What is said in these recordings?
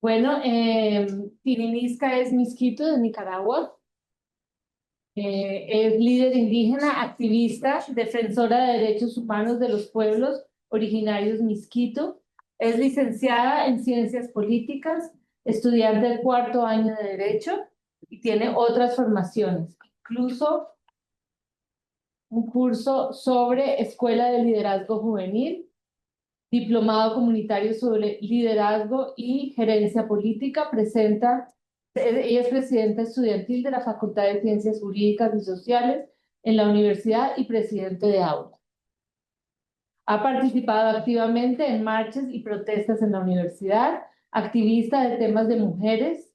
Bueno, Tirinisca es Misquito de Nicaragua. Es líder indígena, activista, defensora de derechos humanos de los pueblos originarios Misquito. Es licenciada en Ciencias Políticas, estudiante del cuarto año de Derecho y tiene otras formaciones, incluso un curso sobre Escuela de Liderazgo Juvenil, diplomado comunitario sobre liderazgo y gerencia política. Ella es presidenta estudiantil de la Facultad de Ciencias Jurídicas y Sociales en la universidad y presidente de aula. Ha participado activamente en marchas y protestas en la universidad, activista de temas de mujeres,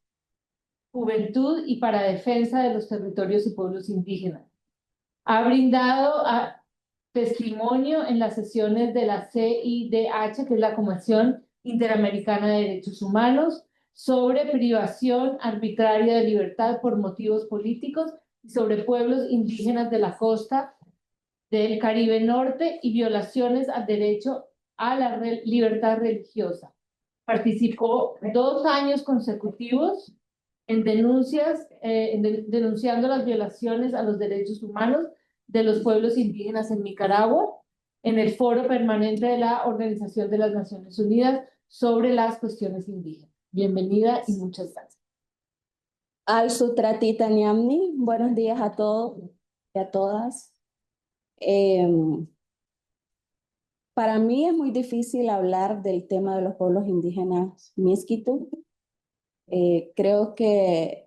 juventud y para defensa de los territorios y pueblos indígenas. Ha brindado testimonio en las sesiones de la CIDH, que es la Comisión Interamericana de Derechos Humanos, sobre privación arbitraria de libertad por motivos políticos y sobre pueblos indígenas de la costa del Caribe Norte y violaciones al derecho a la libertad religiosa. Participó 2 años consecutivos en denunciando las violaciones a los derechos humanos de los pueblos indígenas en Nicaragua, en el Foro Permanente de la Organización de las Naciones Unidas sobre las cuestiones indígenas. Bienvenida y muchas gracias. Al Sutratita Niamni, buenos días a todos y a todas. Para mí es muy difícil hablar del tema de los pueblos indígenas Miskito. Creo que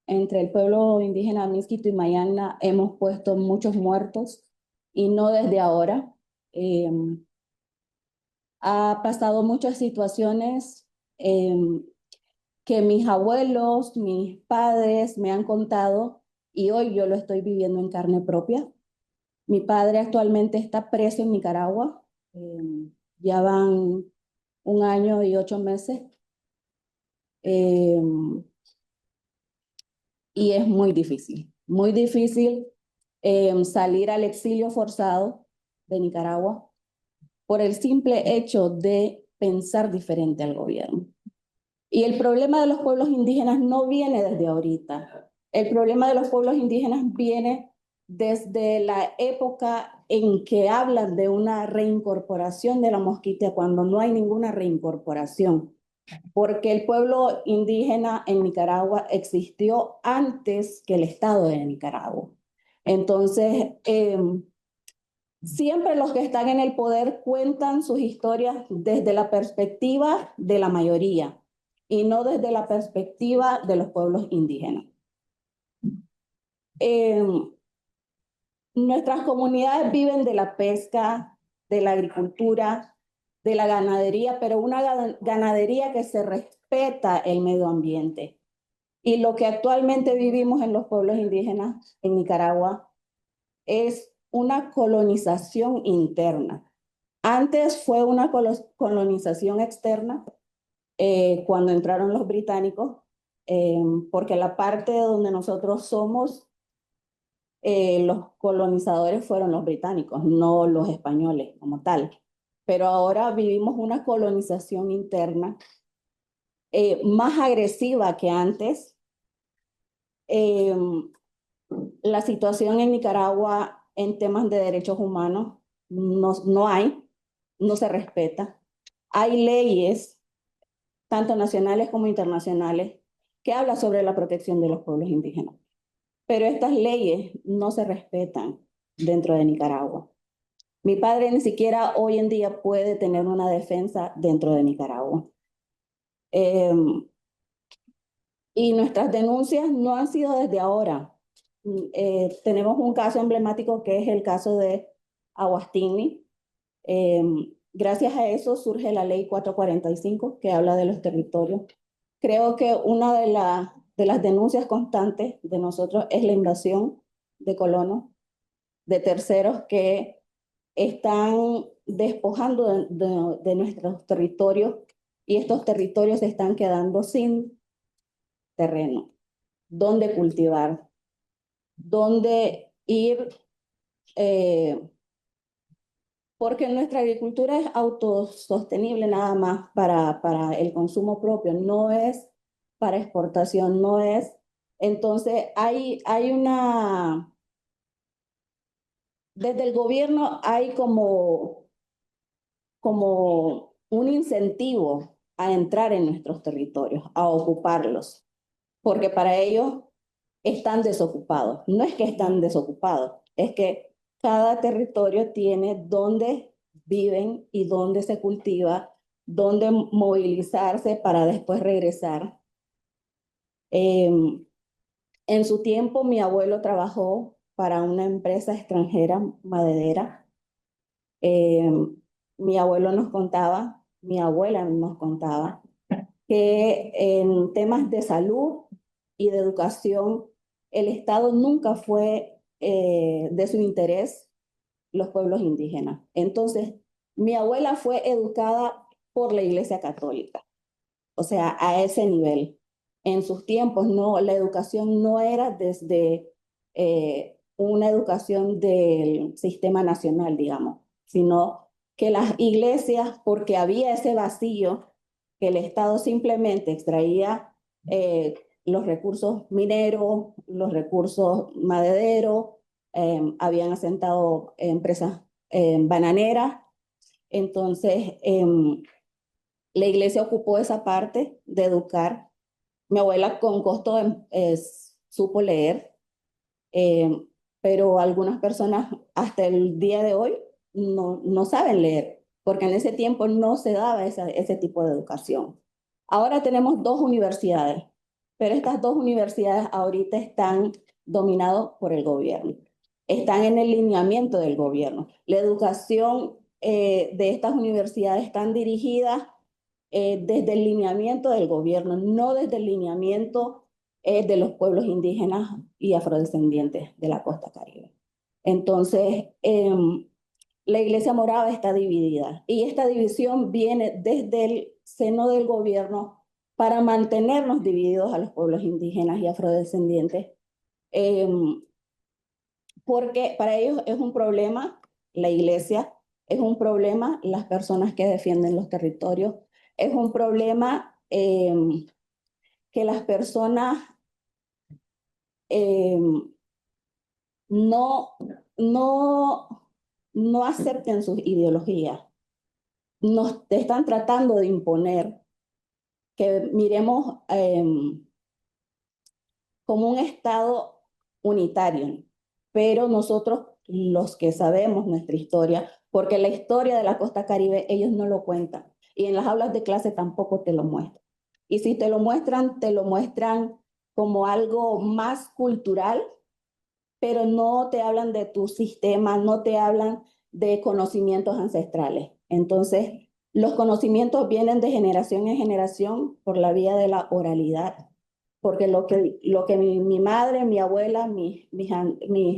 entre el pueblo indígena Miskito y Mayana hemos puesto muchos muertos y no desde ahora. Ha pasado muchas situaciones que mis abuelos, mis padres me han contado y hoy yo lo estoy viviendo en carne propia. Mi padre actualmente está preso en Nicaragua. Ya van 1 año y 8 meses. Eh, y es muy difícil salir al exilio forzado de Nicaragua por el simple hecho de pensar diferente al gobierno. Y el problema de los pueblos indígenas no viene desde ahorita. El problema de los pueblos indígenas viene desde la época en que hablan de una reincorporación de la mosquitia cuando no hay ninguna reincorporación. Porque el pueblo indígena en Nicaragua existió antes que el Estado de Nicaragua. Entonces, siempre los que están en el poder cuentan sus historias desde la perspectiva de la mayoría y no desde la perspectiva de los pueblos indígenas. Nuestras comunidades viven de la pesca, de la agricultura, de la ganadería, pero una ganadería que se respeta el medio ambiente. Y lo que actualmente vivimos en los pueblos indígenas en Nicaragua es una colonización interna. Antes fue una colonización externa cuando entraron los británicos, porque la parte donde nosotros somos, los colonizadores fueron los británicos, no los españoles como tal. Pero ahora vivimos una colonización interna más agresiva que antes. La situación en Nicaragua en temas de derechos humanos no hay, no se respeta. Hay leyes, tanto nacionales como internacionales, que hablan sobre la protección de los pueblos indígenas. Pero estas leyes no se respetan dentro de Nicaragua. Mi padre ni siquiera hoy en día puede tener una defensa dentro de Nicaragua. Y nuestras denuncias no han sido desde ahora. Tenemos un caso emblemático que es el caso de Aguastini. Gracias a eso surge la ley 445 que habla de los territorios. Creo que una de las denuncias constantes de nosotros es la invasión de colonos, de terceros que están despojando de nuestros territorios y estos territorios se están quedando sin terreno, donde cultivar, donde ir porque nuestra agricultura es autosostenible nada más para el consumo propio, no es para exportación, no es. Entonces, hay una, desde el gobierno hay como un incentivo a entrar en nuestros territorios, a ocuparlos, porque para ellos están desocupados. No es que están desocupados, es que cada territorio tiene dónde viven y dónde se cultiva, dónde movilizarse para después regresar. En su tiempo, mi abuelo trabajó para una empresa extranjera maderera. Eh, Mi abuelo nos contaba, mi abuela nos contaba que en temas de salud y de educación, el Estado nunca fue de su interés los pueblos indígenas. Entonces, mi abuela fue educada por la Iglesia Católica, o sea, a ese nivel. En sus tiempos, no, la educación no era desde una educación del sistema nacional, digamos, sino que las iglesias, porque había ese vacío, que el Estado simplemente extraía los recursos mineros, los recursos madereros, habían asentado empresas bananeras, entonces la iglesia ocupó esa parte de educar. Mi abuela con costo supo leer, eh, pero algunas personas hasta el día de hoy no saben leer, porque en ese tiempo no se daba ese tipo de educación. Ahora tenemos dos universidades, pero estas dos universidades ahorita están dominadas por el gobierno, están en el lineamiento del gobierno. La educación de estas universidades están dirigidas desde el lineamiento del gobierno, no desde el lineamiento de los pueblos indígenas y afrodescendientes de la costa Caribe. Entonces, la Iglesia Morava está dividida y esta división viene desde el seno del gobierno para mantenernos divididos a los pueblos indígenas y afrodescendientes, eh, porque para ellos es un problema la Iglesia, es un problema las personas que defienden los territorios, es un problema que las personas eh, no, no, no acepten sus ideologías. Nos están tratando de imponer que miremos como un Estado unitario, pero nosotros los que sabemos nuestra historia, porque la historia de la costa Caribe ellos no lo cuentan y en las aulas de clase tampoco te lo muestran. Y si te lo muestran como algo más cultural, pero no te hablan de tu sistema, no te hablan de conocimientos ancestrales. Entonces, los conocimientos vienen de generación en generación por la vía de la oralidad, porque lo que mi madre, mi abuela, mis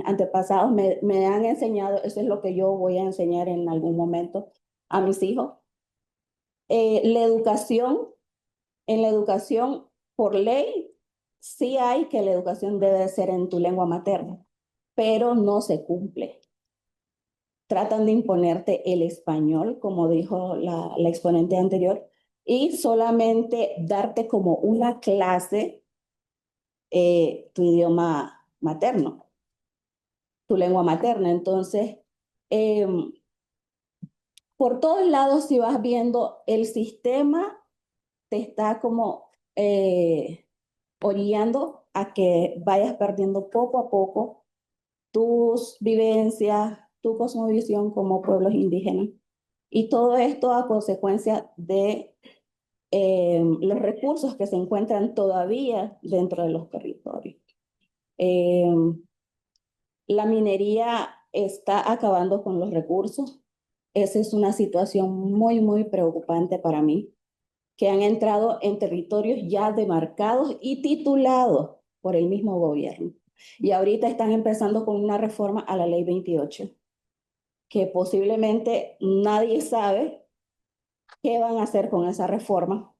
antepasados me han enseñado, eso es lo que yo voy a enseñar en algún momento a mis hijos. La educación, en la educación, por ley, sí hay que la educación debe ser en tu lengua materna, pero no se cumple. Tratan de imponerte el español, como dijo la exponente anterior, y solamente darte como una clase tu idioma materno, tu lengua materna. Entonces, eh, por todos lados, si vas viendo, el sistema te está como orillando a que vayas perdiendo poco a poco tus vivencias, tu cosmovisión como pueblos indígenas. Y todo esto a consecuencia de los recursos que se encuentran todavía dentro de los territorios. Eh, la minería está acabando con los recursos. Esa es una situación muy preocupante para mí, que han entrado en territorios ya demarcados y titulados por el mismo gobierno. Y ahorita están empezando con una reforma a la ley 28, que posiblemente nadie sabe qué van a hacer con esa reforma.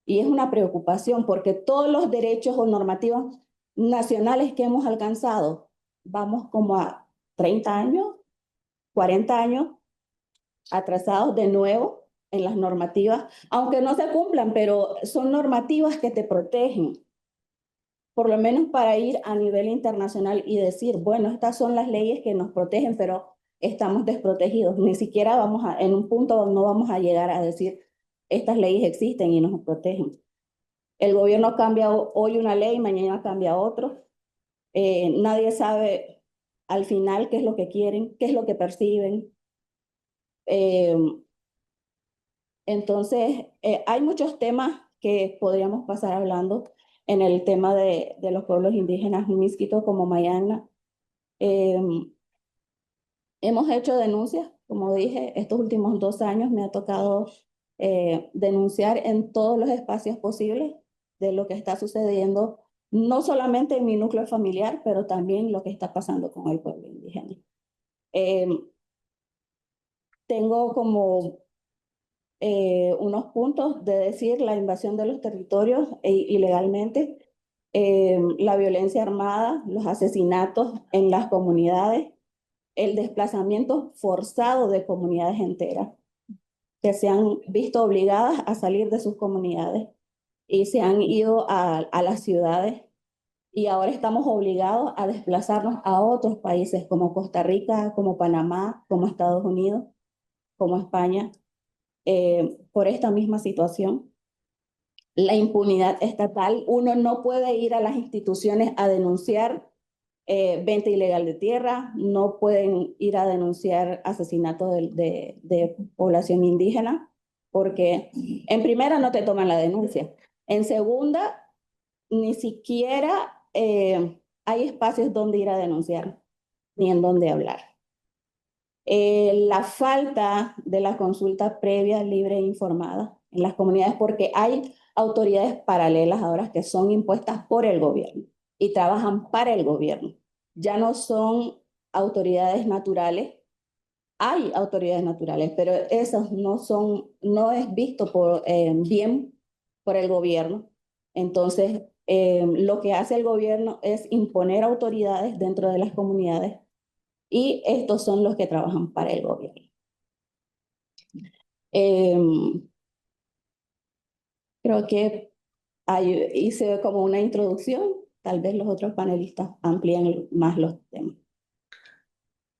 Y es una preocupación porque todos los derechos o normativas nacionales que hemos alcanzado, vamos como a 30 años, 40 años atrasados de nuevo en las normativas, aunque no se cumplan, pero son normativas que te protegen, por lo menos para ir a nivel internacional y decir, bueno, estas son las leyes que nos protegen, pero estamos desprotegidos. Ni siquiera en un punto no vamos a llegar a decir, estas leyes existen y nos protegen. El gobierno cambia hoy una ley, mañana cambia otro. Nadie sabe al final qué es lo que quieren, qué es lo que perciben. Entonces, hay muchos temas que podríamos pasar hablando en el tema de los pueblos indígenas Miskito como Mayana. Hemos hecho denuncias, como dije, estos últimos 2 años me ha tocado denunciar en todos los espacios posibles de lo que está sucediendo, no solamente en mi núcleo familiar, pero también lo que está pasando con el pueblo indígena. Tengo como unos puntos de decir la invasión de los territorios ilegalmente, la violencia armada, los asesinatos en las comunidades, el desplazamiento forzado de comunidades enteras que se han visto obligadas a salir de sus comunidades y se han ido a las ciudades y ahora estamos obligados a desplazarnos a otros países como Costa Rica, como Panamá, como Estados Unidos, como España, por esta misma situación. La impunidad estatal, uno no puede ir a las instituciones a denunciar venta ilegal de tierra, no pueden ir a denunciar asesinatos de población indígena, porque en primera no te toman la denuncia. En segunda, ni siquiera hay espacios donde ir a denunciar, ni en donde hablar. La falta de la consulta previa, libre e informada en las comunidades, porque hay autoridades paralelas ahora que son impuestas por el gobierno y trabajan para el gobierno. Ya no son autoridades naturales, hay autoridades naturales, pero esas no es visto bien por el gobierno. Entonces, lo que hace el gobierno es imponer autoridades dentro de las comunidades y estos son los que trabajan para el gobierno. Creo que hice como una introducción, tal vez los otros panelistas amplían más los temas.